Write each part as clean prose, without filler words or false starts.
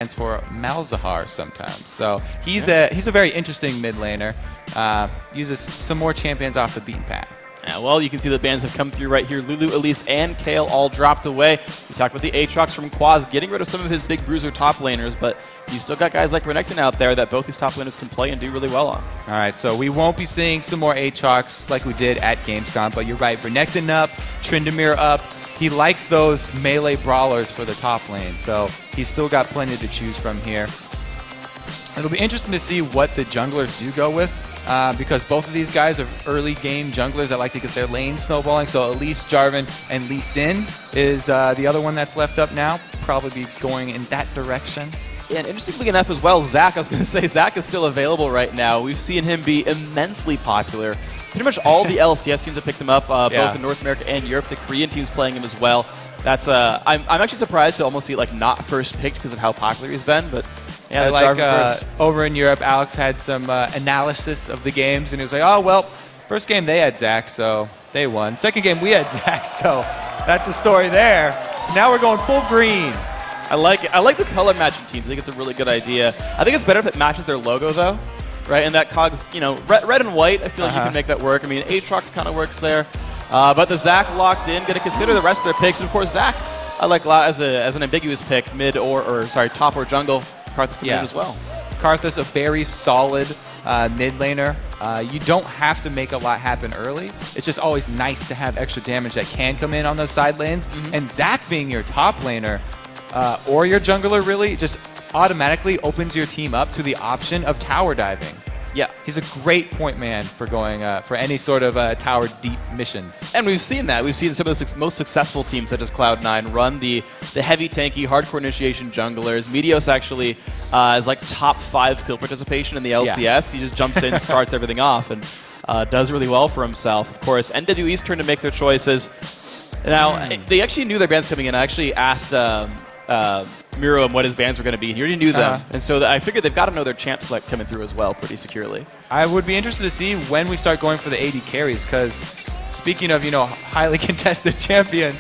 stands for Malzahar sometimes. So he's a very interesting mid laner. Uses some more champions off the beaten path. Yeah, well, you can see the bans have come through right here. Lulu, Elise, and Kale all dropped away. We talked about the Aatrox from Quas getting rid of some of his big bruiser top laners, but you still got guys like Renekton out there that both these top laners can play and do really well on. All right, so we won't be seeing some more Aatrox like we did at Gamescom, but you're right. Renekton up, Tryndamere up. He likes those melee brawlers for the top lane, so he's still got plenty to choose from here. It'll be interesting to see what the junglers do go with. Because both of these guys are early game junglers that like to get their lane snowballing. So Elise, Jarvan, and Lee Sin is the other one that's left up now. Probably be going in that direction. Yeah, and interestingly enough as well, Zac, I was going to say, Zac is still available right now. We've seen him be immensely popular. Pretty much all the LCS teams have picked him up, both in North America and Europe. The Korean team's playing him as well. That's I'm actually surprised to almost see like not first picked because of how popular he's been, but yeah, I like over in Europe, Alex had some analysis of the games, and he was like, oh, well, first game they had Zac, so they won. Second game we had Zac, so that's the story there. Now we're going full green. I like it. I like the color matching teams. I think it's a really good idea. I think it's better if it matches their logo, though, right? And that COG's, you know, red and white, I feel like you can make that work. I mean, Aatrox kind of works there. But the Zac locked in. Going to consider the rest of their picks. And, of course, Zac, I like as an ambiguous pick, mid or top or jungle. Karthus can as well. Karthus, a very solid mid laner. You don't have to make a lot happen early. It's just always nice to have extra damage that can come in on those side lanes. And Zac being your top laner or your jungler really just automatically opens your team up to the option of tower diving. Yeah, he's a great point man for going for any sort of tower deep missions. And we've seen that. We've seen some of the most successful teams, such as Cloud9, run the heavy tanky, hardcore initiation junglers. Meteos actually is like top 5 skill participation in the LCS. Yeah. He just jumps in, starts everything off, and does really well for himself. Of course, NWE's turn to make their choices. Now, they actually knew their bans coming in. I actually asked Meruem what his bans were going to be. He already knew them. And so I figured they've got to know their champ select coming through as well pretty securely. I would be interested to see when we start going for the AD carries, because speaking of, you know, highly contested champions,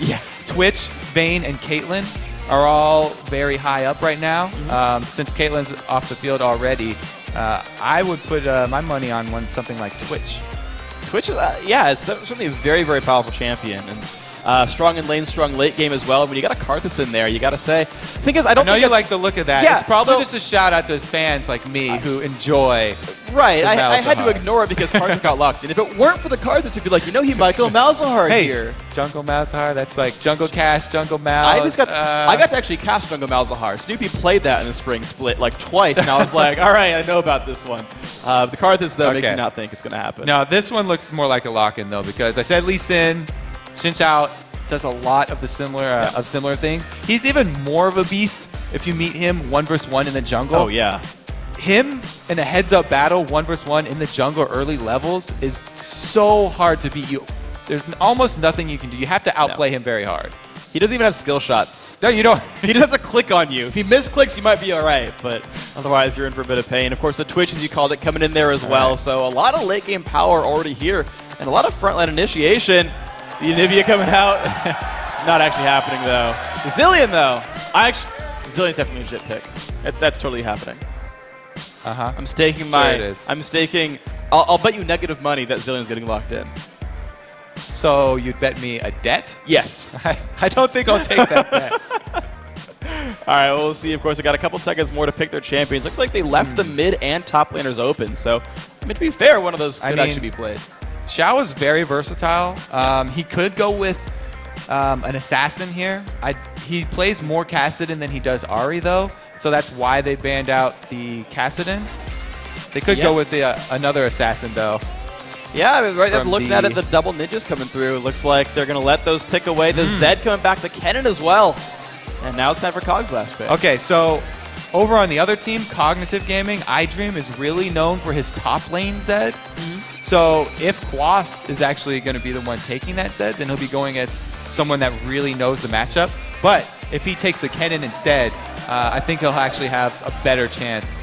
Twitch, Vayne, and Caitlyn are all very high up right now. Since Caitlyn's off the field already, I would put my money on something like Twitch. Twitch, yeah, it's certainly a very, very powerful champion. And strong in lane, strong late game as well. When you got a Karthus in there, you got to say. The thing is, I know you like the look of that. Yeah, it's probably just a shout out to his fans like me who enjoy. Right, I had to ignore it because Karthus got locked in. If it weren't for the Karthus, we'd be like, you know, he might go Malzahar here. Jungle Malzahar, that's like Jungle Cast, Jungle Malz. I got to actually cast Jungle Malzahar. Snoopy played that in the spring split like twice, and I was like, all right, I know about this one. The Karthus, though, makes me not think it's going to happen. No, this one looks more like a lock-in, though, because I said Lee Sin, Xin Zhao does a lot of the similar things. He's even more of a beast if you meet him 1 versus 1 in the jungle. Oh, yeah. Him in a heads-up battle 1 versus 1 in the jungle early levels is so hard to beat. There's almost nothing you can do. You have to outplay him very hard. He doesn't even have skill shots. No, you don't. He doesn't click on you. If he misclicks, you might be all right, but otherwise you're in for a bit of pain. Of course, the Twitch, as you called it, coming in there as well. So a lot of late-game power already here, and a lot of frontline initiation. The Anivia coming out. It's not actually happening, though. The Zillion, though. Zillion's definitely a legit pick. That's totally happening. I'm staking I'll bet you negative money that Zillion's getting locked in. So you'd bet me a debt? Yes. I don't think I'll take that bet. All right, well, we'll see. Of course, they got a couple seconds more to pick their champions. Looks like they left the mid and top laners open. So, I mean, to be fair, one of those could actually be played. Shao is very versatile. He could go with an assassin here. He plays more Kassadin than he does Ahri, though. So that's why they banned out the Kassadin. They could go with another assassin, though. Yeah, I mean, right. Looking at it, the double ninjas coming through. It looks like they're going to let those tick away. The Zed coming back, the Kennen as well. And now it's time for COG's last pick. Okay, so over on the other team, Cognitive Gaming, iDream is really known for his top lane Zed. So if Quas is actually going to be the one taking that Zed, then he'll be going against someone that really knows the matchup. But if he takes the Kennen instead, I think he'll actually have a better chance.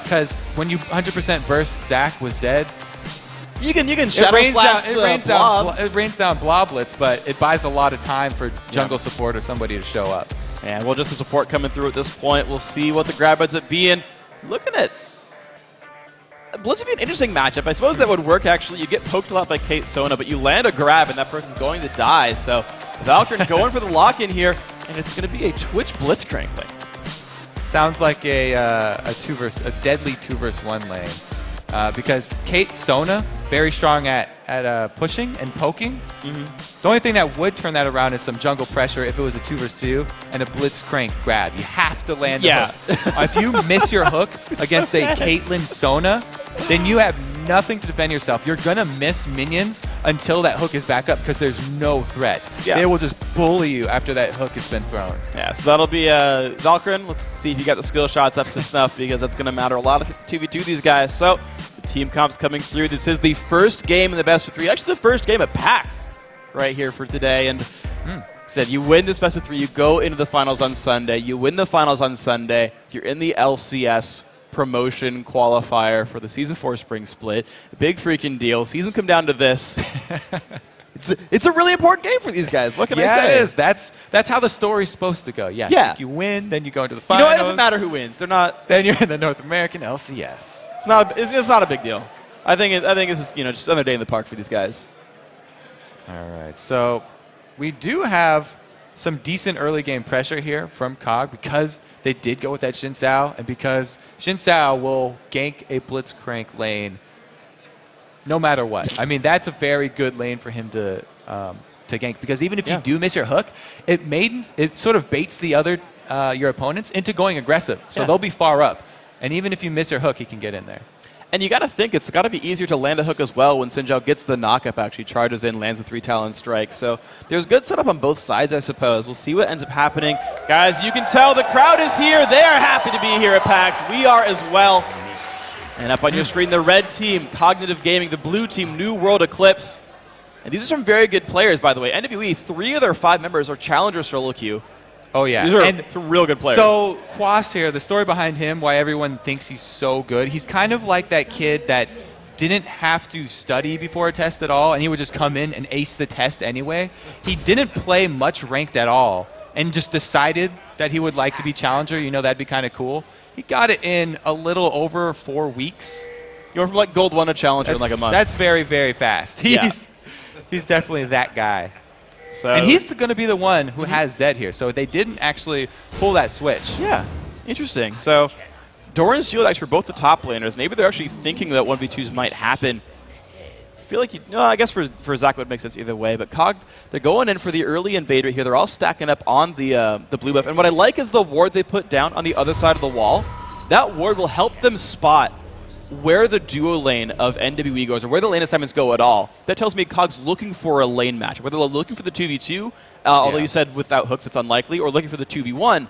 Because when you 100% burst Zac with Zed, you can shadow slash it rains down bloblets, but it buys a lot of time for jungle support or somebody to show up. And we'll just the support coming through at this point. We'll see what the grab ends up being. Looking at Blitz would be an interesting matchup. I suppose that would work, actually. You get poked a lot by Kate Sona, but you land a grab, and that person's going to die. So Valkrin going for the lock-in here, and it's going to be a Twitch Blitzcrank lane. Sounds like a deadly 2-versus-1 lane. Because Kate Sona, very strong at pushing and poking. The only thing that would turn that around is some jungle pressure if it was a 2-versus-2 and a Blitzcrank grab. You have to land a hook. If you miss your hook against a Caitlyn Sona, then you have nothing to defend yourself. You're going to miss minions until that hook is back up because there's no threat. They will just bully you after that hook has been thrown. Yeah, so that'll be Valkrin. Let's see if you got the skill shots up to snuff because that's going to matter a lot of 2v2 these guys. So the team comp's coming through. This is the first game in the best of 3. Actually, the first game at PAX right here for today. And said you win this best of 3, you go into the finals on Sunday. You win the finals on Sunday. You're in the LCS promotion qualifier for the Season 4 Spring Split. Big freaking deal. Season come down to this. It's a really important game for these guys. What can I say? Yeah, it is. That's how the story's supposed to go. Yeah. You win, then you go into the finals. You know, it doesn't matter who wins. They're not. Then you're in the North American LCS. It's not a big deal. I think it's just another day in the park for these guys. All right. So we do have some decent early game pressure here from COG because they did go with that Xin Sao, and because Xin Sao will gank a Blitzcrank lane no matter what. I mean, that's a very good lane for him to gank, because even if you do miss your hook, it sort of baits the other your opponents into going aggressive. So they'll be far up, and even if you miss your hook, he can get in there. And you got to think it's got to be easier to land a hook as well when Xin Zhao gets the knock-up, actually charges in, lands the 3-talon strike. So there's good setup on both sides, I suppose. We'll see what ends up happening. Guys, you can tell the crowd is here. They are happy to be here at PAX. We are as well. And up on your screen, the red team, Cognitive Gaming, the blue team, New World Eclipse. And these are some very good players, by the way. NWE, 3 of their 5 members are challenger solo queue. Oh, yeah. These are some real good players. So, Quas here, the story behind him, why everyone thinks he's so good, he's kind of like that kid that didn't have to study before a test at all, and he would just come in and ace the test anyway. He didn't play much ranked at all, and just decided that he would like to be challenger. You know, that'd be kind of cool. He got it in a little over 4 weeks. You went from like Gold 1 to challenger in like a month. That's very, very fast. He's definitely that guy. So, and he's going to be the one who has Zed here. So they didn't actually pull that switch. Yeah, interesting. So Doran's Shield actually for both the top laners. Maybe they're actually thinking that 1v2s might happen. I feel like, I guess for Zach it would make sense either way. But COG, they're going in for the early invader here. They're all stacking up on the blue buff. And what I like is the ward they put down on the other side of the wall. That ward will help them spot where the duo lane of NWE goes, or where the lane assignments go at all. That tells me COG's looking for a lane match. Whether they're looking for the 2v2, although you said without hooks it's unlikely, or looking for the 2v1,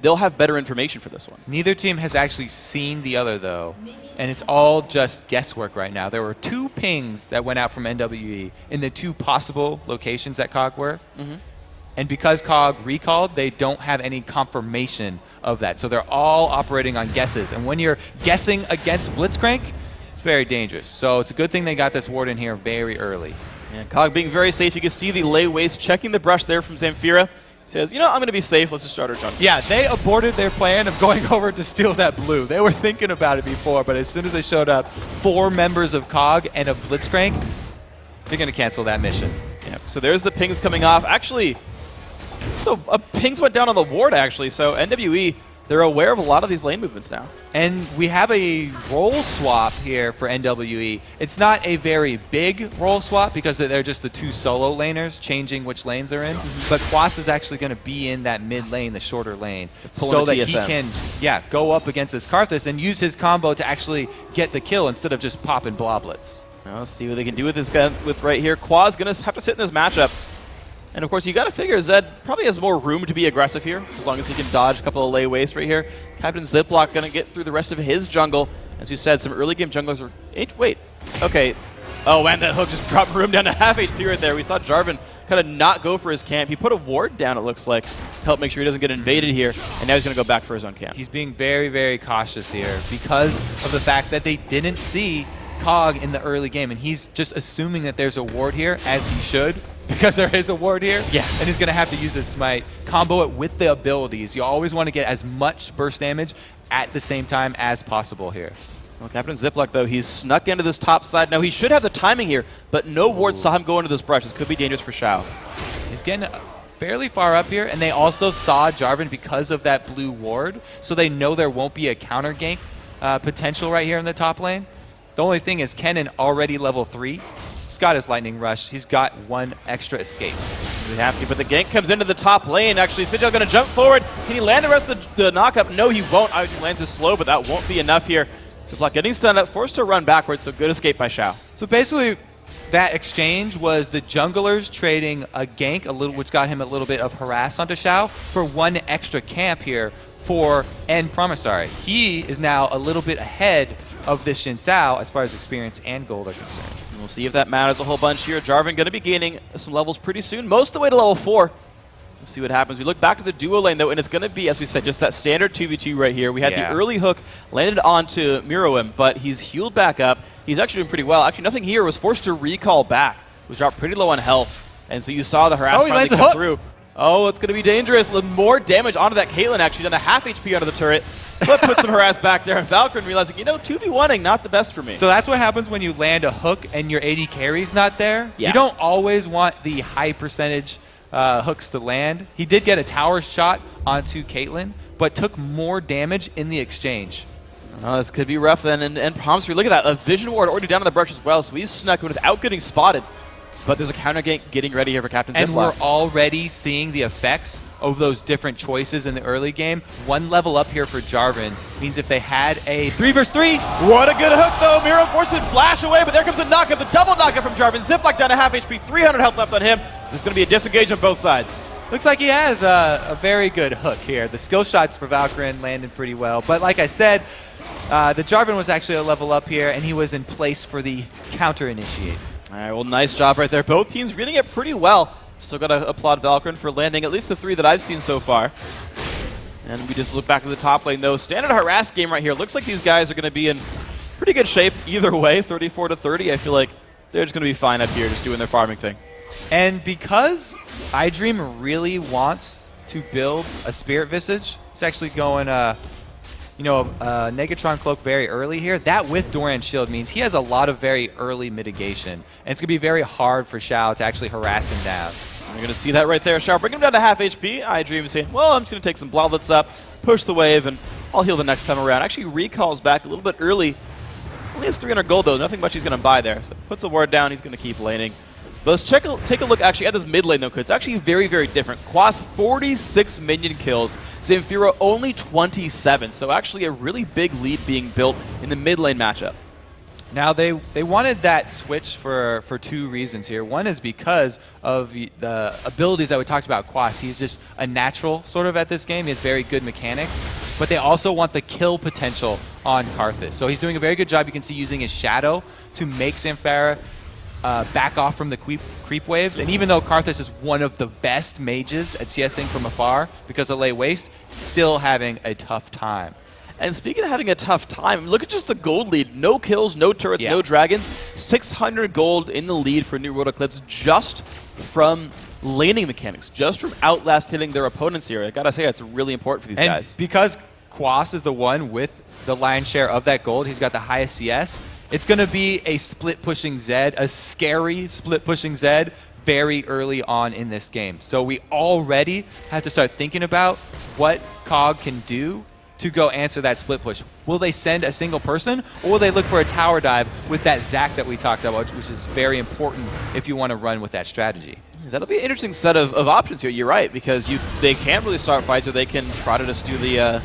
they'll have better information for this one. Neither team has actually seen the other, though, and it's all just guesswork right now. There were 2 pings that went out from NWE in the 2 possible locations that COG were, and because COG recalled, they don't have any confirmation of that. So they're all operating on guesses. And when you're guessing against Blitzcrank, it's very dangerous. So it's a good thing they got this ward in here very early. Yeah, COG being very safe. You can see the lay waste, checking the brush there from Zamphira. Says, I'm going to be safe. Let's just start our jungle. Yeah, they aborted their plan of going over to steal that blue. They were thinking about it before, but as soon as they showed up, 4 members of COG and a Blitzcrank, they're going to cancel that mission. Yeah, so there's the pings coming off. Actually, so pings went down on the ward, actually. So NWE, they're aware of a lot of these lane movements now. And we have a role swap here for NWE. It's not a very big role swap because they're just the 2 solo laners changing which lanes they're in. But Quas is actually going to be in that mid lane, the shorter lane, so that he can go up against this Karthus and use his combo to actually get the kill instead of just popping bloblets. Now let's see what they can do with this guy right here. Quas going to have to sit in this matchup. And of course, you got to figure Zed probably has more room to be aggressive here, as long as he can dodge a couple of lay waste right here. Captain Ziploc going to get through the rest of his jungle. As you said, some early game junglers are... Wait. Okay. Oh, and that hook just dropped Meruem down to half HP right there. We saw Jarvan kind of not go for his camp. He put a ward down, it looks like, to help make sure he doesn't get invaded here. And now he's going to go back for his own camp. He's being very, very cautious here because of the fact that they didn't see COG in the early game. And he's just assuming that there's a ward here, as he should. because there is a ward here. Yeah. And he's going to have to use his smite, combo it with the abilities. You always want to get as much burst damage at the same time as possible here. Well, Captain Ziploc, though, he's snuck into this top side. Now, he should have the timing here, but no ward saw him go into this brush. This could be dangerous for Shao. He's getting fairly far up here, and they also saw Jarvan because of that blue ward, so they know there won't be a counter gank potential right here in the top lane. The only thing is Kennen already level 3. He's got his Lightning Rush. He's got 1 extra escape. He's happy, but the gank comes into the top lane. Actually, Sigil's going to jump forward. Can he land the rest of the knock-up? No, he won't. iDream lands is slow, but that won't be enough here. Ziploc getting stunned up, forced to run backwards, so good escape by Shao. So basically, that exchange was the junglers trading a gank, which got him a little bit of harass onto Shao, for 1 extra camp here for npromsiri. He is now a little bit ahead of this Xin Sao as far as experience and gold are concerned. And we'll see if that matters a whole bunch here. Jarvan going to be gaining some levels pretty soon, most of the way to level 4. We'll see what happens. We look back to the duo lane, though, and it's going to be, as we said, just that standard 2v2 right here. We had the early hook landed onto Meruem, but he's healed back up. He's actually doing pretty well. Actually, Nothing Here was forced to recall back. Was dropped pretty low on health, and so you saw the harass finally come through. Oh, it's going to be dangerous. More damage onto that Caitlyn, actually. Done a half HP onto the turret, but put some harass back there, and Valkrin realizing, 2v1ing, not the best for me. So that's what happens when you land a hook and your AD carry's not there. Yeah. You don't always want the high percentage hooks to land. He did get a tower shot onto Caitlyn, but took more damage in the exchange. Oh, this could be rough then. And npromsiri, look at that. A vision ward already down on the brush as well, so he's snuck in without getting spotted. But there's a counter gank getting ready here for Captain Ziploc. And we're already seeing the effects of those different choices in the early game. 1 level up here for Jarvan means if they had a 3 versus 3. What a good hook, though. Miro forces flash away, but there comes a knockup, the double knockup from Jarvan. Ziploc down to half HP, 300 health left on him. There's going to be a disengage on both sides. Looks like he has a very good hook here. The skill shots for Valkrin landed pretty well. But like I said, the Jarvan was actually a level up here, and he was in place for the counter initiate. All right, well, nice job right there. Both teams reading it pretty well. Still got to applaud Valkrin for landing at least the 3 that I've seen so far. And we just look back at the top lane, though. Standard harass game right here. Looks like these guys are going to be in pretty good shape either way, 34-30. I feel like they're just going to be fine up here just doing their farming thing. And because iDream really wants to build a Spirit Visage, it's actually going Negatron Cloak very early here. That with Doran Shield means he has a lot of very early mitigation. And it's going to be very hard for Shao to actually harass him down. You're going to see that right there. Shao bring him down to half HP. iDream is saying, well, I'm just going to take some Bloodlets up, push the wave, and I'll heal the next time around. Actually recalls back a little bit early. Only has 300 gold, though. Nothing much he's going to buy there. So puts the ward down. He's going to keep laning. But let's take a look actually at this mid lane, though, because it's actually very, very different. Quas, 46 minion kills. Zamphira, only 27. So actually a really big lead being built in the mid lane matchup. Now, they wanted that switch for 2 reasons here. One is because of the abilities that we talked about Quas. He's just a natural sort of at this game. He has very good mechanics. But they also want the kill potential on Karthus. So he's doing a very good job, you can see, using his Shadow to make Zamphira back off from the creep waves. And even though Karthus is one of the best mages at CSing from afar because of Lay Waste, still having a tough time. And speaking of having a tough time, look at just the gold lead. No kills, no turrets, no dragons. 600 gold in the lead for New World Eclipse just from laning mechanics, just from Outlast hitting their opponents here. I gotta say, it's really important for these guys. Because Quas is the one with the lion's share of that gold, he's got the highest CS. It's going to be a split-pushing Zed, a scary split-pushing Zed very early on in this game. So we already have to start thinking about what COG can do to go answer that split push. Will they send a single person, or will they look for a tower dive with that Zac that we talked about, which is very important if you want to run with that strategy? That'll be an interesting set of options here. You're right, because they can really start fights, or they can try to just do the...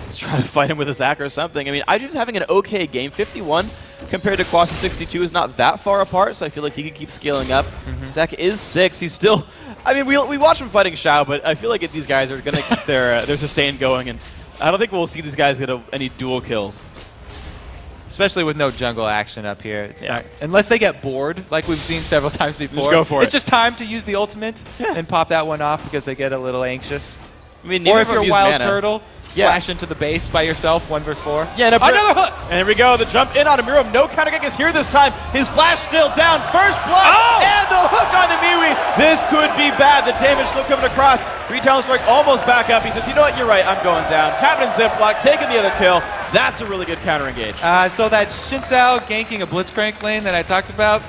Let's try to fight him with a Zac or something. I mean, iDream's having an okay game. 51 compared to Quas' 62 is not that far apart, so I feel like he can keep scaling up. Zac is 6. He's still... I mean, we watch him fighting Shao, but I feel like these guys are going to keep their sustain going, and I don't think we'll see these guys get any dual kills. Especially with no jungle action up here. It's not, unless they get bored, like we've seen several times before. Just go for it. It's just time to use the ultimate and pop that one off because they get a little anxious. I mean, or if you're Wild Turtle, flash into the base by yourself, 1 versus 4. Yeah, another hook! And here we go, the jump in on Meruem. No counter kick is here this time. His flash still down. First blood, and the hook on the miwi. This could be bad. The damage still coming across. 3 talent strike almost back up. He says, you know what, you're right, I'm going down. Captain Ziploc taking the other kill. That's a really good counter engage. So that Shao ganking a Blitzcrank lane that I talked about,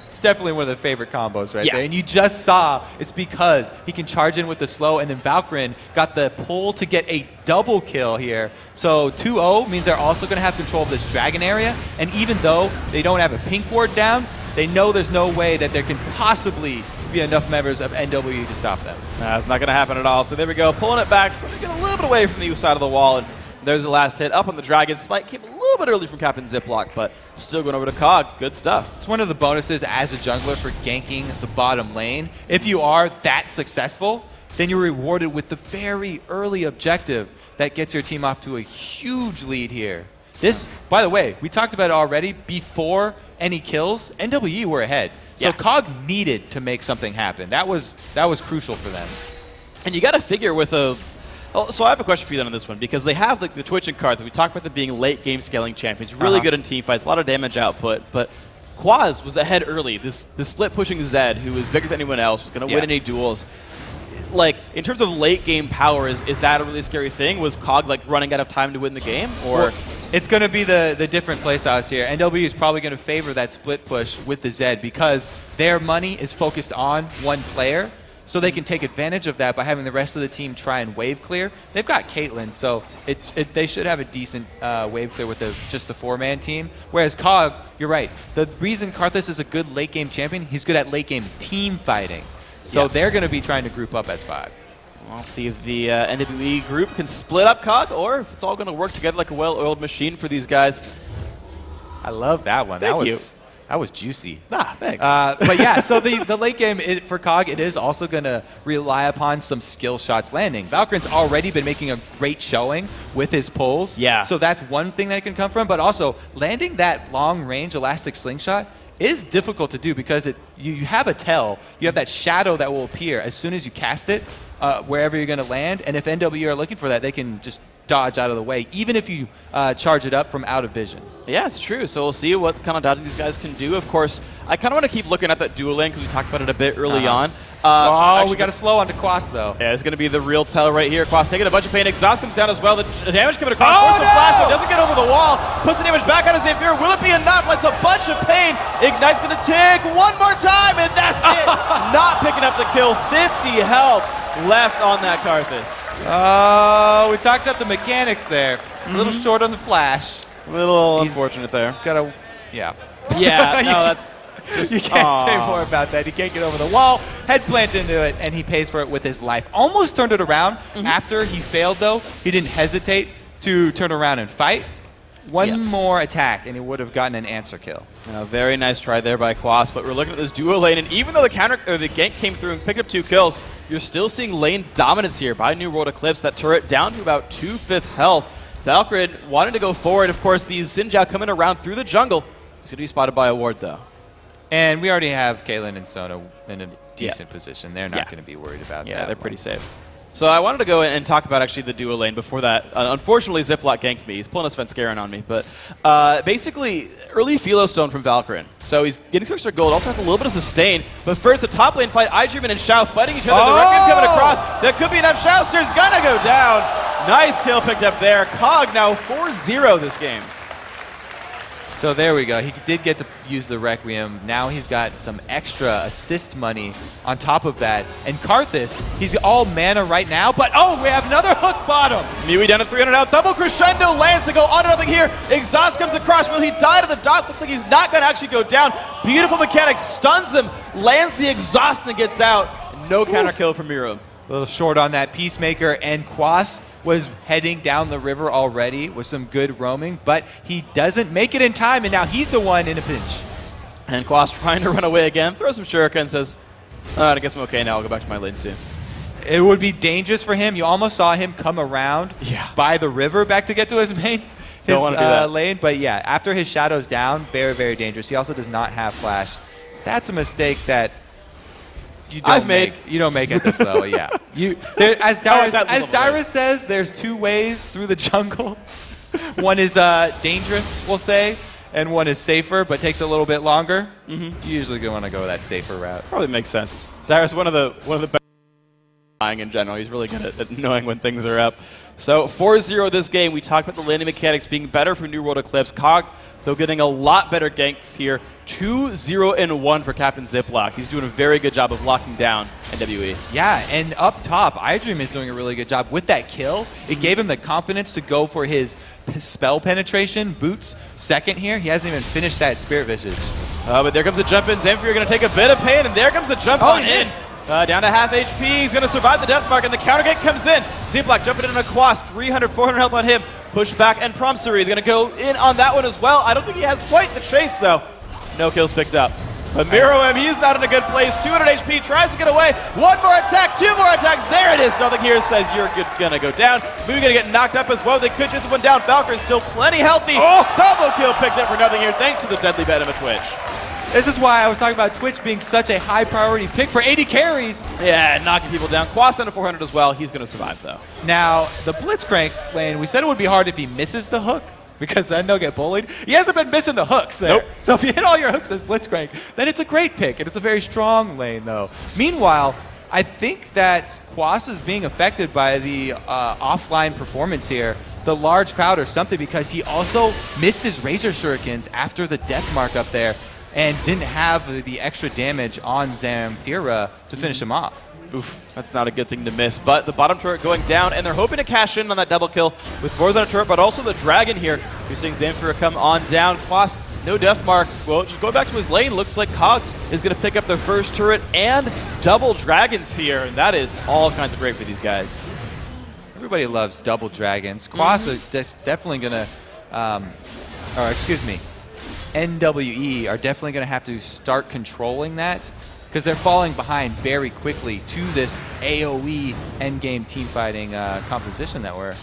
it's definitely one of the favorite combos right there. And you just saw it's because he can charge in with the slow, and then Valkrin got the pull to get a double kill here. So 2-0 means they're also going to have control of this dragon area, and even though they don't have a pink ward down, they know there's no way that there can possibly be enough members of NWE to stop them. It's not going to happen at all. So there we go, pulling it back, get a little bit away from the side of the wall, and there's the last hit up on the dragon. Spike came a little bit early from Captain Ziploc, but still going over to COG. Good stuff. It's one of the bonuses as a jungler for ganking the bottom lane. If you are that successful, then you're rewarded with the very early objective that gets your team off to a huge lead here. This, by the way, we talked about it already. Before any kills, NWE were ahead. So COG needed to make something happen. That was crucial for them. And you got to figure with a... Oh, so I have a question for you then on this one, because they have like the Twitch and Karth. We talked about them being late game scaling champions, really good in team fights, a lot of damage output, but Quas was ahead early. This split pushing Zed, who was bigger than anyone else, was going to win any duels. Like, in terms of late game power, is that a really scary thing? Was COG like running out of time to win the game? Or well, it's going to be the different playstyles here. NWE is probably going to favor that split push with the Zed because their money is focused on one player. So they can take advantage of that by having the rest of the team try and wave clear. They've got Caitlyn, so they should have a decent wave clear with just the 4-man team. Whereas COG, you're right. The reason Karthus is a good late game champion, he's good at late game team fighting. So they're going to be trying to group up as 5. We'll see if the NWE group can split up COG or if it's all going to work together like a well-oiled machine for these guys. I love that one. Thank you. That was juicy. Thanks. But yeah, so the late game for COG, it is also going to rely upon some skill shots landing. Valkrin's already been making a great showing with his pulls. Yeah. So that's one thing that can come from. But also, landing that long-range elastic slingshot is difficult to do because you have a tell. You have that shadow that will appear as soon as you cast it wherever you're going to land. And if NWE are looking for that, they can just dodge out of the way, even if you charge it up from out of vision. Yeah, it's true. So we'll see what kind of dodging these guys can do. Of course, I kind of want to keep looking at that dual lane because we talked about it a bit early on. Actually, we got to slow onto Quas, though. Yeah, it's going to be the real tell right here. Quas taking a bunch of pain. Exhaust comes down as well. The damage coming across. Flash, so doesn't get over the wall. Puts the damage back on his Zamphira. Will it be enough? That's a bunch of pain. Ignite's going to tick one more time, and that's it. Not picking up the kill. 50 health left on that Karthus. Oh, we talked about the mechanics there. A little short on the flash. A little unfortunate there. Yeah, no, that's... You can't say more about that. He can't get over the wall, head plant into it, and he pays for it with his life. Almost turned it around. After he failed, though, he didn't hesitate to turn around and fight. One more attack, and he would have gotten an answer kill. Very nice try there by Quas, but we're looking at this duo lane, and even though the gank came through and picked up 2 kills, you're still seeing lane dominance here by New World Eclipse. That turret down to about 2/5 health. Valkrin wanted to go forward. Of course, the Sinjao coming around through the jungle. He's going to be spotted by a ward, though. And we already have Caitlyn and Sona in a decent position. They're not going to be worried about that. Yeah, they're pretty safe. So I wanted to go and talk about actually the duo lane before that. Unfortunately, Ziploc ganked me. He's pulling a Svenskeren on me. But basically, early Philo Stone from Valkrin. So he's getting some extra gold. Also has a little bit of sustain. But first, the top lane fight, iDream and Shao fighting each other. The Requiem coming across. That could be enough. Shouster's going to go down. Nice kill picked up there. COG now 4-0 this game. So there we go. He did get to use the Requiem. Now he's got some extra assist money on top of that. And Karthus, he's all mana right now, but we have another hook bottom. miwi down to 300 out. Double crescendo lands to go on to nothing here. Exhaust comes across. Will he die to the dots? Looks like he's not going to actually go down. Beautiful mechanic. Stuns him. Lands the exhaust and gets out. No counter kill from Meruem. A little short on that Peacemaker, and Quas was heading down the river already with some good roaming, but he doesn't make it in time, and now he's the one in a pinch. And Quas trying to run away again, throws some shuriken and says, I guess I'm okay now, I'll go back to my lane soon. It would be dangerous for him. You almost saw him come around by the river back to get to his main lane, but yeah, after his shadow's down, very, very dangerous. He also does not have flash. That's a mistake that You don't make it this low, yeah. As Dyrus says, there's two ways through the jungle. One is dangerous, we'll say, and one is safer, but takes a little bit longer. You usually want to go that safer route. Probably makes sense. Dyrus, one of the best flying in general. He's really good at knowing when things are up. So 4-0 this game. We talked about the landing mechanics being better for New World Eclipse. COG, though, getting a lot better ganks here. 2-0-1 for Captain Ziploc. He's doing a very good job of locking down NWE. Yeah, and up top, iDream is doing a really good job. With that kill, it gave him the confidence to go for his spell penetration. Boots second here. He hasn't even finished that Spirit Visage. But there comes a jump in. Zamphira going to take a bit of pain, and there comes a jump on in. Down to half HP. He's going to survive the death mark, and the counter gate comes in. Ziploc jumping in on a Quas. 300, 400 health on him. Push back, and npromsiri. They're going to go in on that one as well. I don't think he has quite the chase, though. No kills picked up. But Meruem, he's not in a good place. 200 HP, tries to get away. One more attack, two more attacks. There it is. Nothinghere says you're going to go down. Miwi going to get knocked up as well. They could just one down. Valkrin still plenty healthy. Double kill picked up for Nothinghere thanks to the deadly venom of Twitch. This is why I was talking about Twitch being such a high priority pick for 80 carries. Yeah, knocking people down. Quas under 400 as well. He's going to survive, though. Now, the Blitzcrank lane, we said it would be hard if he misses the hook, because then they'll get bullied. He hasn't been missing the hooks there. Nope. So if you hit all your hooks as Blitzcrank, then it's a great pick, and it's a very strong lane, though. Meanwhile, I think that Quas is being affected by the offline performance here, the large crowd or something, because he also missed his Razor Shurikens after the death mark up there and didn't have the extra damage on Zamphira to finish him off. Oof, that's not a good thing to miss. But the bottom turret going down, and they're hoping to cash in on that double kill with more than a turret, but also the dragon here. You're seeing Zamphira come on down. Quas, no death mark. Well, just going back to his lane, looks like COG is going to pick up their first turret and double dragons here, and that is all kinds of great for these guys. Everybody loves double dragons. Quas is definitely going to, or excuse me, NWE are definitely going to have to start controlling that, because they're falling behind very quickly to this AoE endgame teamfighting composition that we're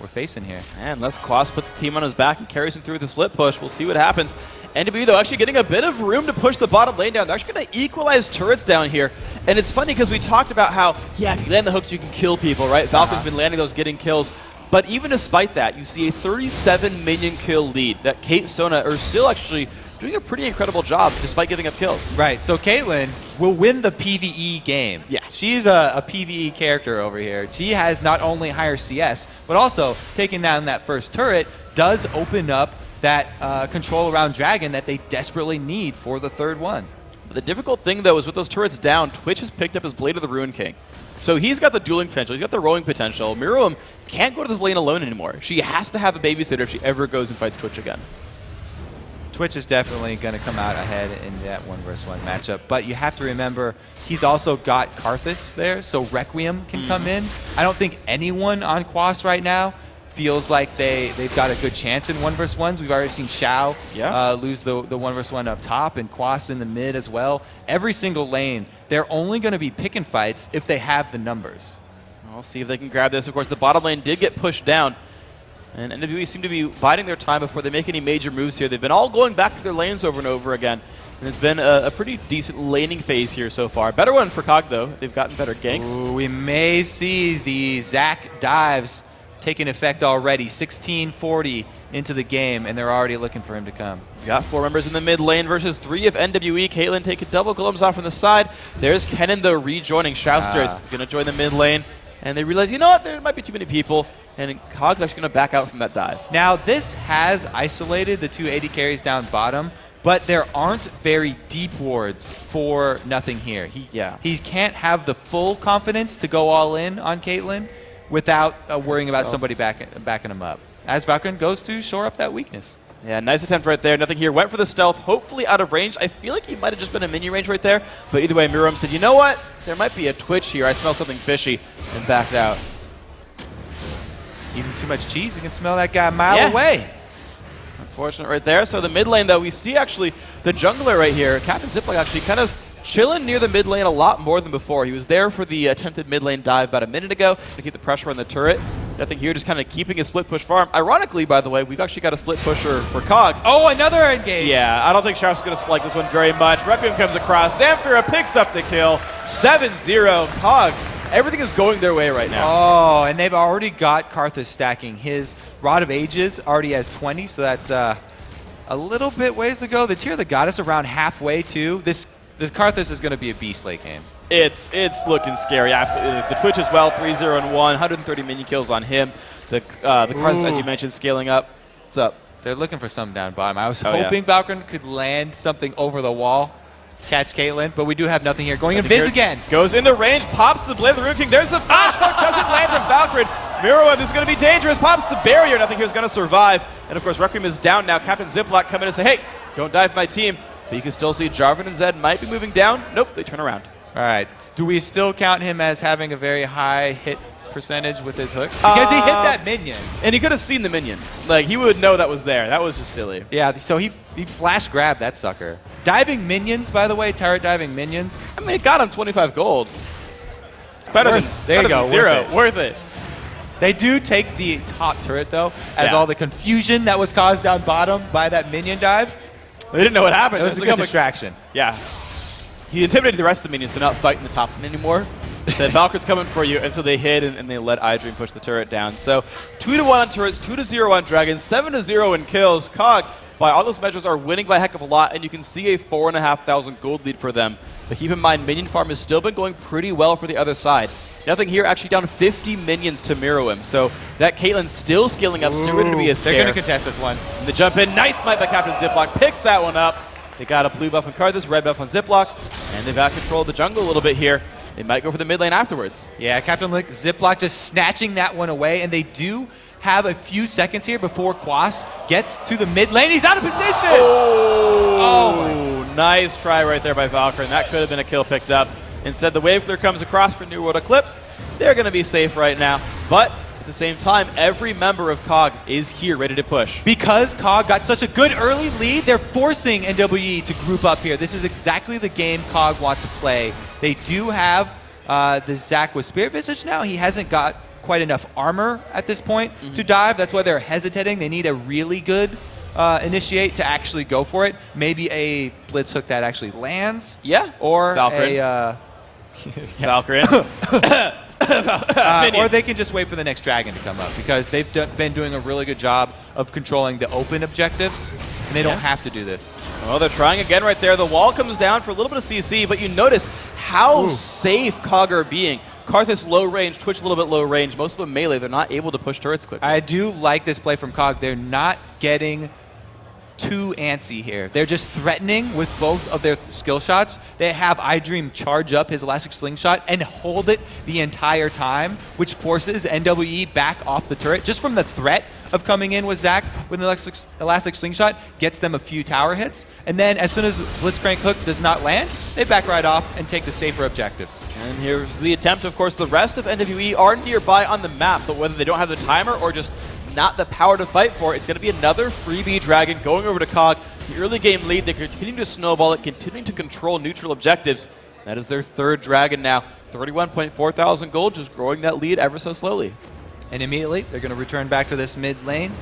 facing here. And unless Quas puts the team on his back and carries him through the split push, we'll see what happens. NWE, though, actually getting a bit of room to push the bottom lane down. They're actually going to equalize turrets down here. And it's funny because we talked about how, yeah, if you land the hooks, you can kill people, right? Valkrin's been landing those, getting kills. But even despite that, you see a 37 minion kill lead that Kate Sona are still actually doing a pretty incredible job despite giving up kills. Right, so Caitlyn will win the PvE game. Yeah. She's a PvE character over here. She has not only higher CS, but also taking down that first turret does open up that control around Dragon that they desperately need for the third one. But the difficult thing, though, is with those turrets down, Twitch has picked up his Blade of the Ruin King. So he's got the dueling potential, he's got the rolling potential. Meruem can't go to this lane alone anymore. She has to have a babysitter if she ever goes and fights Twitch again. Twitch is definitely going to come out ahead in that 1-versus-1 matchup, but you have to remember he's also got Karthus there, so Requiem can come in. I don't think anyone on Quas right now feels like they've got a good chance in 1-versus-1s. We've already seen Shao lose the 1-versus-1 up top, and Quas in the mid as well. Every single lane, they're only going to be picking fights if they have the numbers. We'll see if they can grab this. Of course, the bottom lane did get pushed down, and NWE seem to be biding their time before they make any major moves here. They've been all going back to their lanes over and over again, and it's been a pretty decent laning phase here so far. Better one for COG, though. They've gotten better ganks. Ooh, we may see the Zac dives taking effect already. 16:40 into the game, and they're already looking for him to come. We got 4 members in the mid lane versus 3 of NWE. Caitlyn taking double glimpse off from the side. There's Kennen, though, rejoining. Shousters going to join the mid lane, and they realize, you know what, there might be too many people, and COG's actually going to back out from that dive. Now, this has isolated the 280 carries down bottom, but there aren't very deep wards for nothinghere. He can't have the full confidence to go all in on Caitlyn without worrying about somebody backing him up, as Valkrin goes to shore up that weakness. Yeah, nice attempt right there. Nothinghere went for the stealth, hopefully out of range. I feel like he might have just been a minion range right there, but either way, Meruem said, you know what? There might be a Twitch here. I smell something fishy, and backed out. Eating too much cheese, you can smell that guy a mile away. Unfortunate right there. So the mid lane, though, we see actually the jungler right here, Captain Ziploc, actually kind of chilling near the mid lane a lot more than before. He was there for the attempted mid lane dive about a minute ago to keep the pressure on the turret. Nothing here, just kind of keeping a split push farm. Ironically, by the way, we've actually got a split pusher for COG. Oh, another engage. Yeah, I don't think Shao's going to like this one very much. Requiem comes across. Zamphira picks up the kill. 7-0. COG. Everything is going their way right now. Oh, and they've already got Karthus stacking. His Rod of Ages already has 20, so that's a little bit ways to go. The Tear of the Goddess around halfway, too. This Karthus is going to be a beast late game. It's looking scary, absolutely. The Twitch as well, 3-0-1, 130 minion kills on him. The Karthus, as you mentioned, scaling up. What's up? They're looking for something down bottom. I was hoping Valkrin could land something over the wall, catch Caitlyn, but we do have nothing here. Going Invis again. Goes into range, pops the Blade of the Ruin King. There's the flash hook, doesn't land from Valkrin. Meruem, this is going to be dangerous. Pops the barrier. Nothing here is going to survive. And, of course, Requiem is down now. Captain Ziploc coming to say, hey, don't dive my team. But you can still see Jarvan and Zed might be moving down. Nope, they turn around. All right. Do we still count him as having a very high hit percentage with his hooks? Because he hit that minion. And he could have seen the minion. Like, he would know that was there. That was just silly. Yeah, so he flash grabbed that sucker. Diving minions, by the way, turret diving minions. I mean, it got him 25 gold. It's better than, there you go, zero. Worth it. They do take the top turret, though, as all the confusion that was caused down bottom by that minion dive. They didn't know what happened. It was a good distraction. Yeah. He intimidated the rest of the minions to not fight in the top anymore. Said, Valkyr's coming for you, and so they hid, and they let iDream push the turret down. So 2-1 on turrets, 2-0 on dragons, 7-0 in kills. COG, by all those measures, are winning by a heck of a lot, and you can see a 4,500 gold lead for them. But keep in mind, minion farm has still been going pretty well for the other side. Nothing here, actually down 50 minions to Meruem. So that Caitlyn's still scaling up, still ready to be a scare. They're going to contest this one. And the jump in, nice smite by Captain Ziploc, picks that one up. They got a blue buff on Karthus, red buff on Ziploc, and they've got control of the jungle a little bit here. They might go for the mid lane afterwards. Yeah, Captain Ziploc just snatching that one away, and they do have a few seconds here before Quas gets to the mid lane. He's out of position! Oh, nice try right there by Valkrin. That could have been a kill picked up. Instead, the wave clear comes across for New World Eclipse. They're going to be safe right now, but at the same time, every member of COG is here ready to push. Because COG got such a good early lead, they're forcing NWE to group up here. This is exactly the game COG wants to play. They do have the Zac with Spirit Visage now. He hasn't got quite enough armor at this point to dive. That's why they're hesitating. They need a really good initiate to actually go for it. Maybe a blitz hook that actually lands. Yeah. Or Valkrin. a... Valkrin. Or they can just wait for the next dragon to come up, because they've been doing a really good job of controlling the open objectives, and they don't have to do this. Well, they're trying again right there. The wall comes down for a little bit of CC, but you notice how safe COG are being. Karthus low range, Twitch a little bit low range. Most of them melee. They're not able to push turrets quickly. I do like this play from COG. They're not getting too antsy here. They're just threatening with both of their skill shots. They have iDream charge up his Elastic Slingshot and hold it the entire time, which forces NWE back off the turret. Just from the threat of coming in with Zac with an Elastic Slingshot, gets them a few tower hits. And then as soon as Blitzcrank Hook does not land, they back right off and take the safer objectives. And here's the attempt. Of course, the rest of NWE are nearby on the map, but whether they don't have the timer or just not the power to fight for, it's going to be another freebie dragon going over to COG. The early game lead, they continue to snowball it, continuing to control neutral objectives. That is their third dragon now. 31.4 thousand gold, just growing that lead ever so slowly. And immediately, they're going to return back to this mid lane.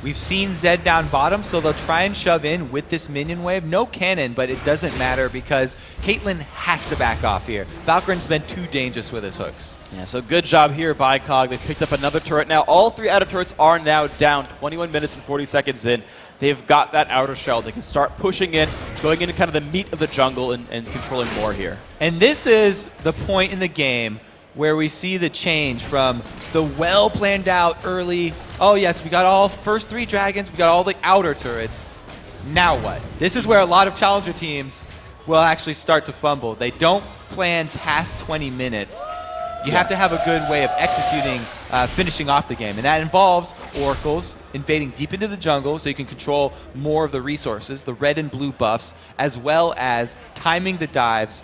We've seen Zed down bottom, so they'll try and shove in with this minion wave. No cannon, but it doesn't matter because Caitlyn has to back off here. Valkrin's been too dangerous with his hooks. Yeah, so good job here by COG. They've picked up another turret now. All three outer turrets are now down. 21 minutes and 40 seconds in. They've got that outer shell. They can start pushing in, going into kind of the meat of the jungle and controlling more here. And this is the point in the game where we see the change from the well-planned out early, oh yes, we got all first three dragons, we got all the outer turrets. Now what? This is where a lot of challenger teams will actually start to fumble. They don't plan past 20 minutes. You have to have a good way of executing, finishing off the game. And that involves oracles invading deep into the jungle so you can control more of the resources, the red and blue buffs, as well as timing the dives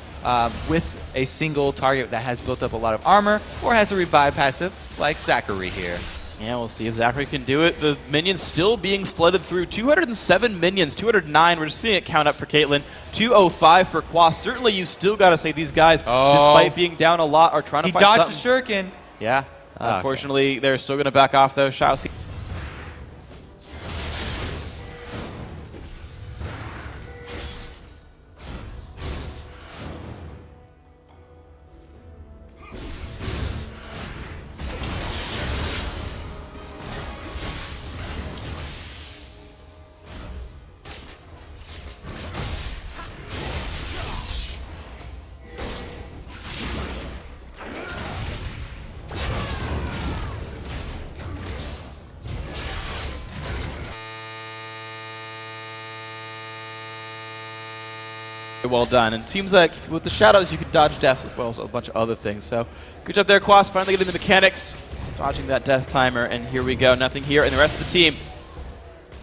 with a single target that has built up a lot of armor or has a revive passive like Zachary here. Yeah, we'll see if Zachary can do it. The minions still being flooded through. 207 minions, 209. We're just seeing it count up for Caitlyn. 205 for Quas. Certainly, you still got to say these guys, despite being down a lot, are trying to find something. He dodged the shuriken. Yeah. Unfortunately, they're still going to back off, though. Shao. Well done. And it seems like with the shadows, you can dodge death as well as a bunch of other things. So good job there, Quas. Finally getting the mechanics, dodging that death timer. And here we go. Nothing here. And the rest of the team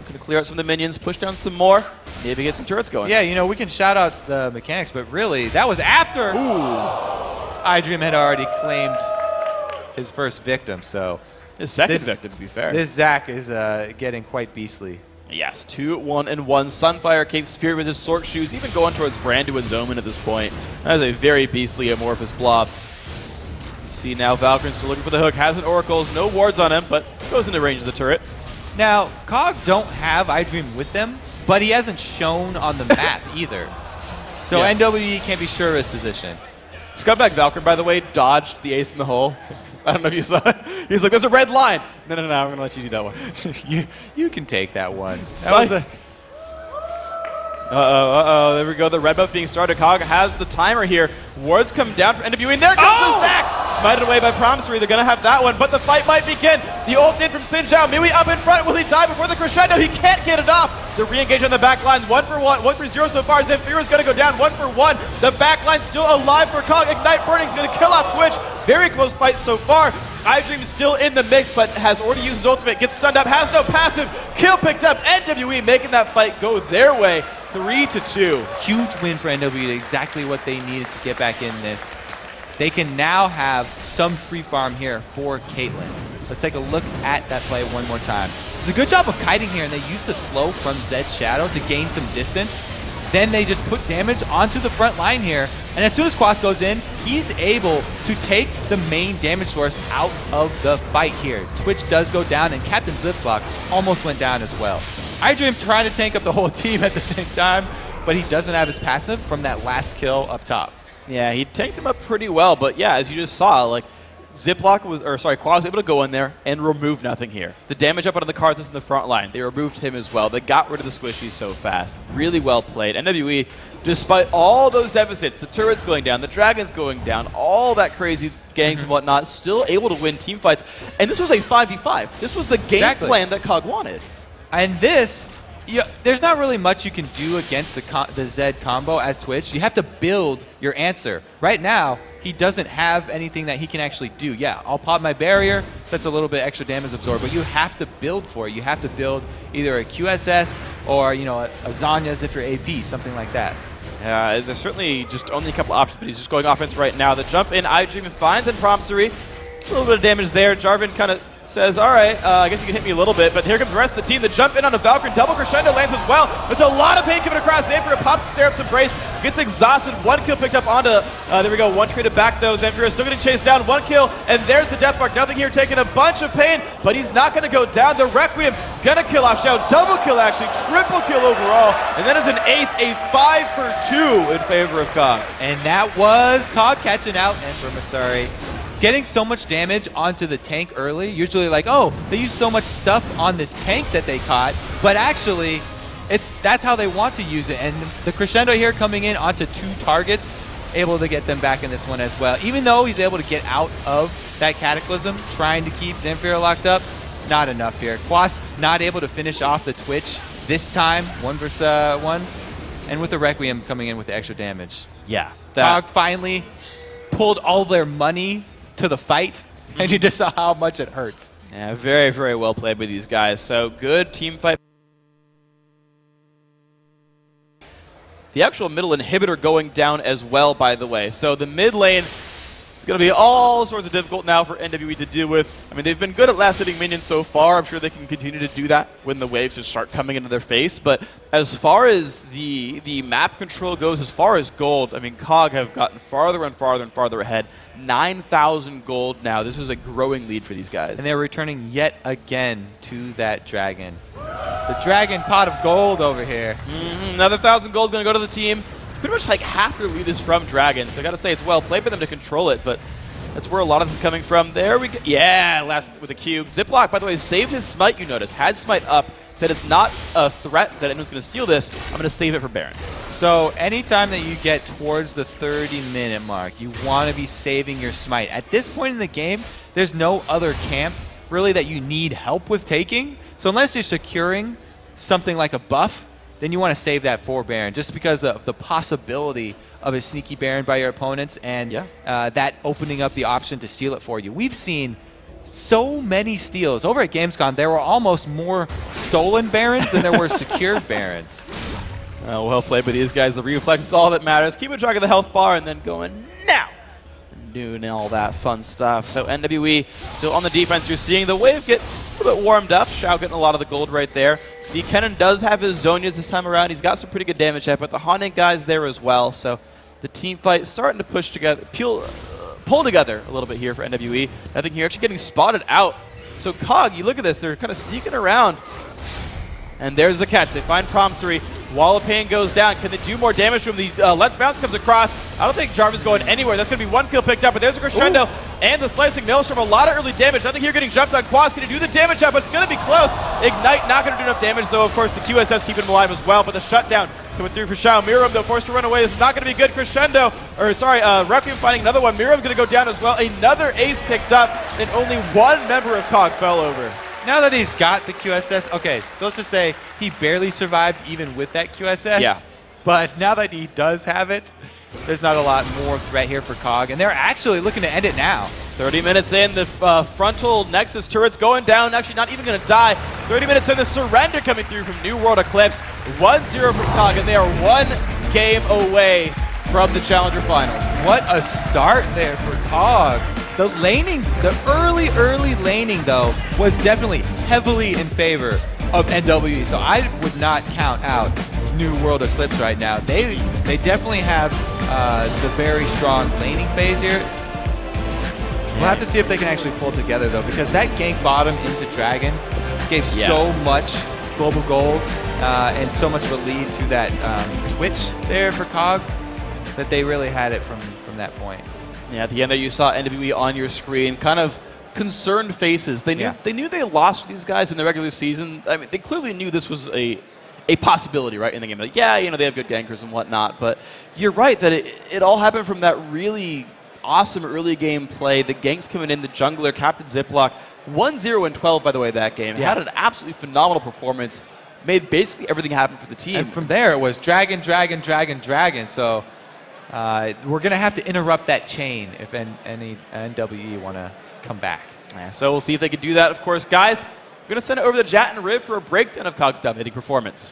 going to clear out some of the minions, push down some more, maybe get some turrets going. Yeah, you know, we can shout out the mechanics, but really, that was after iDream had already claimed his first victim. So his second victim, to be fair. This Zac is getting quite beastly. Yes, 2-1-1. Sunfire, Cape Spirit with his Sork Shoes, even going towards Brandu and Zoman at this point. That is a very beastly amorphous blob. See now, Valkrin still looking for the hook. Has an Oracles, no wards on him, but goes into range of the turret. Now, COG don't have iDream with them, but he hasn't shown on the map either. So yeah. NWE can't be sure of his position. Scumbag Valkrin, by the way, dodged the ace in the hole. I don't know if you saw it. He's like, there's a red line. No, I'm going to let you do that one. you can take that one. Uh-oh, there we go. The red buff being started. COG has the timer here. Wards come down from NWE, and there comes the Zac! Smited away by Promsiri. They're going to have that one, but the fight might begin. The ult in from Sinjao. miwi up in front. Will he die before the crescendo? He can't get it off. The re-engage on the back line. 1 for 0 so far. Zamphira is going to go down 1 for 1. The back line still alive for COG. Ignite Burning is going to kill off Twitch. Very close fight so far. iDream is still in the mix, but has already used his ultimate. Gets stunned up. Has no passive. Kill picked up. NWE making that fight go their way. 3-2. Huge win for NWE. Exactly what they needed to get back in this. They can now have some free farm here for Caitlyn. Let's take a look at that play one more time. It's a good job of kiting here, and they used the slow from Zed's Shadow to gain some distance. Then they just put damage onto the front line here, and as soon as Quas goes in, he's able to take the main damage source out of the fight here. Twitch does go down, and Captain Ziploc almost went down as well. iDream trying to tank up the whole team at the same time, but he doesn't have his passive from that last kill up top. Yeah, he tanked him up pretty well, but yeah, as you just saw, like, Quas was able to go in there and remove nothing here. The damage up onto the Karthus in the front line, they removed him as well. They got rid of the squishies so fast. Really well played. NWE, despite all those deficits, the turrets going down, the dragons going down, all that crazy gangs and whatnot, still able to win team fights. And this was a 5v5. This was the game plan that COG wanted. And this, there's not really much you can do against the Zed combo as Twitch. You have to build your answer. Right now, he doesn't have anything that he can actually do. Yeah, I'll pop my barrier. That's a little bit extra damage absorbed, but you have to build for it. You have to build either a QSS or, you know, a Zanya's if you're AP, something like that. There's certainly just only a couple options, but he's just going offense right now. The jump in, iDream finds in Promsiri. A little bit of damage there. Jarvan kind of says, all right, I guess you can hit me a little bit, but here comes the rest of the team. The jump in on a Valkrin, double crescendo lands as well. There's a lot of pain coming across. Zamphira pops the Seraph's Embrace, gets exhausted. 1 kill picked up onto, there we go, 1 traded back though. Zamphira still getting chased down, 1 kill, and there's the death mark. Nothing here, taking a bunch of pain, but he's not going to go down. The Requiem is going to kill off Shao. Double kill actually, triple kill overall, and then as an ace, a 5 for 2 in favor of COG. And that was COG catching out, and npromsiri getting so much damage onto the tank early. Usually like, oh, they use so much stuff on this tank that they caught, but actually, that's how they want to use it. And the crescendo here coming in onto 2 targets, able to get them back in this one as well. Even though he's able to get out of that Cataclysm, trying to keep Zamphira locked up, not enough here. Quas not able to finish off the Twitch this time, 1 versus 1, and with the Requiem coming in with the extra damage. Yeah. COG finally pulled all their money to the fight, and you just saw how much it hurts. Yeah, very, very well played by these guys. So good team fight. The actual middle inhibitor going down as well, by the way. So the mid lane It's going to be all sorts of difficult now for NWE to deal with. I mean, they've been good at last-hitting minions so far. I'm sure they can continue to do that when the waves just start coming into their face. But as far as the map control goes, as far as gold, I mean, COG have gotten farther and farther and farther ahead. 9,000 gold now. This is a growing lead for these guys. And they're returning yet again to that dragon. The dragon pot of gold over here. Another 1,000 gold going to go to the team. Pretty much like half their lead is from dragons. I got to say, it's well played for them to control it, but that's where a lot of this is coming from. There we go. Yeah, last with a cube. Ziploc, by the way, saved his smite, you notice. Had smite up. Said it's not a threat that anyone's going to steal this. I'm going to save it for Baron. So anytime that you get towards the 30-minute mark, you want to be saving your smite. At this point in the game, there's no other camp really that you need help with taking. So unless you're securing something like a buff, then you want to save that for Baron, just because of the possibility of a sneaky Baron by your opponents and that opening up the option to steal it for you. We've seen so many steals. Over at Gamescom, there were almost more stolen Barons than there were secured Barons. Well played by these guys. The reflex is all that matters. Keeping track of the health bar and then going now. Doing all that fun stuff. So NWE still on the defense. You're seeing the wave get a little bit warmed up. Shao getting a lot of the gold right there. The Kennen does have his Zonias this time around. He's got some pretty good damage yet, but the Haunting guy's there as well. So the team fight starting to push together, pull together a little bit here for NWE. Nothing here, actually getting spotted out. So COG, you look at this, they're kind of sneaking around. And there's the catch. They find Promsiri. Wall of Pain goes down. Can they do more damage to him? The Let's Bounce comes across. I don't think Jarvan's going anywhere. That's going to be one kill picked up, but there's a crescendo. And the Slicing Maelstrom, a lot of early damage. Nothing here getting jumped on Quas. Can he do the damage up? But it's going to be close. Ignite not going to do enough damage, though. Of course, the QSS keeping him alive as well, but the shutdown coming through for Shao. Meruem, though, forced to run away. This is not going to be good. Crescendo, or sorry, Requiem finding another one. Meruem's going to go down as well. Another ace picked up, and only one member of COG fell over. Now that he's got the QSS, okay, so let's just say he barely survived even with that QSS. Yeah. But now that he does have it, there's not a lot more threat here for COG, and they're actually looking to end it now. 30 minutes in, the frontal Nexus turret's going down, actually not even going to die. 30 minutes in, the surrender coming through from New World Eclipse. 1-0 for COG, and they are one game away from the Challenger Finals. What a start there for COG. The laning, the early laning, though, was definitely heavily in favor of NWE, so I would not count out New World Eclipse right now. They definitely have the very strong laning phase here. We'll have to see if they can actually pull together, though, because that gank bottom into Dragon gave so much global gold and so much of a lead to that Twitch there for COG that they really had it from that point. Yeah, at the end there you saw NWE on your screen, kind of concerned faces. They knew they lost these guys in the regular season. I mean, they clearly knew this was a possibility, right, in the game. Like, yeah, you know, they have good gankers and whatnot, but you're right that it all happened from that really awesome early game play. The ganks coming in, the jungler, Captain Ziploc, 1-0 and 12, by the way, that game. Had an absolutely phenomenal performance, made basically everything happen for the team. And from there, it was Dragon, Dragon, Dragon, Dragon, so we're going to have to interrupt that chain if any NWE want to come back. Yeah, so we'll see if they can do that. Of course, guys, we're going to send it over to Jat and Riv for a breakdown of COG's dominating performance.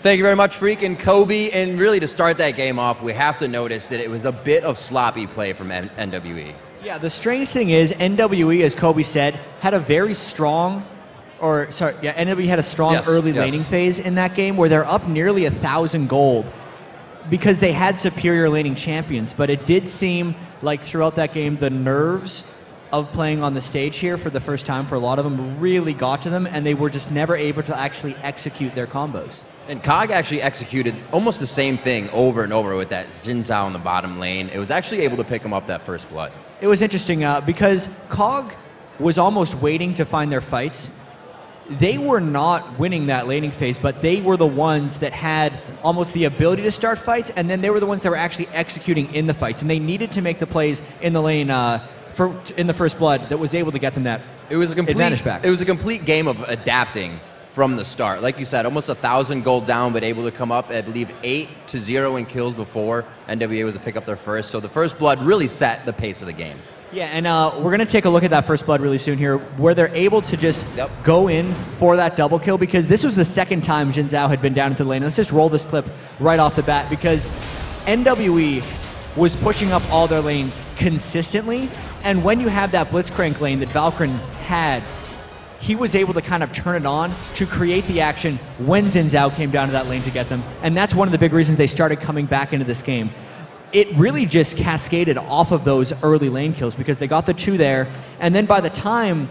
Thank you very much, Freak and Kobe. And really, to start that game off, we have to notice that it was a bit of sloppy play from NWE. Yeah, the strange thing is NWE, as Kobe said, had a very strong, NWE had a strong early laning phase in that game where they're up nearly 1,000 gold because they had superior laning champions. But it did seem like throughout that game, the nerves of playing on the stage here for the first time for a lot of them really got to them, and they were just never able to actually execute their combos. And COG actually executed almost the same thing over and over with that Xin Zhao in the bottom lane. It was actually able to pick him up that first blood. It was interesting because COG was almost waiting to find their fights. They were not winning that laning phase, but they were the ones that had almost the ability to start fights, and then they were the ones that were actually executing in the fights, and they needed to make the plays in the lane in the first blood that was able to get them that advantage back. It was a complete game of adapting from the start. Like you said, almost 1,000 gold down, but able to come up, I believe, 8-0 in kills before NWA was to pick up their first. So the first blood really set the pace of the game. Yeah, and we're going to take a look at that first blood really soon here, where they're able to just go in for that double kill, because this was the second time Xin Zhao had been down into the lane. Let's just roll this clip right off the bat, because NWE was pushing up all their lanes consistently. And when you have that Blitzcrank lane that Valkrin had, he was able to kind of turn it on to create the action when Xin Zhao came down to that lane to get them. And that's one of the big reasons they started coming back into this game. It really just cascaded off of those early lane kills because they got the 2 there. And then by the time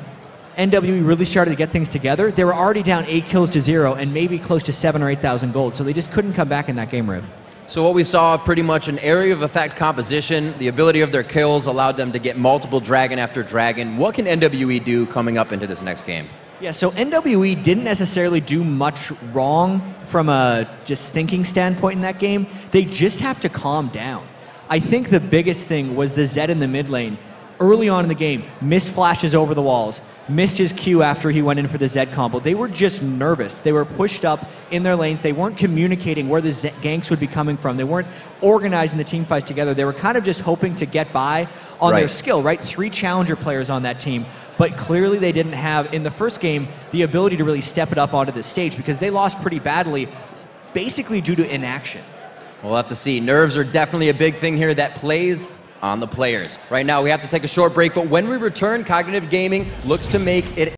NWE really started to get things together, they were already down 8 kills to 0 and maybe close to 7,000 or 8,000 gold. So they just couldn't come back in that game, Riv. So what we saw, pretty much an area of effect composition. The ability of their kills allowed them to get multiple dragon after dragon. What can NWE do coming up into this next game? Yeah, so NWE didn't necessarily do much wrong from a just thinking standpoint in that game. They just have to calm down. I think the biggest thing was the Zed in the mid lane. Early on in the game, missed flashes over the walls, missed his Q after he went in for the Zed combo. They were just nervous. They were pushed up in their lanes. They weren't communicating where the ganks would be coming from. They weren't organizing the team fights together. They were kind of just hoping to get by on their skill, right? 3 challenger players on that team. But clearly they didn't have, in the first game, the ability to really step it up onto the stage because they lost pretty badly, basically due to inaction. We'll have to see. Nerves are definitely a big thing here that plays on the players. Right now, we have to take a short break, but when we return, Cognitive Gaming looks to make it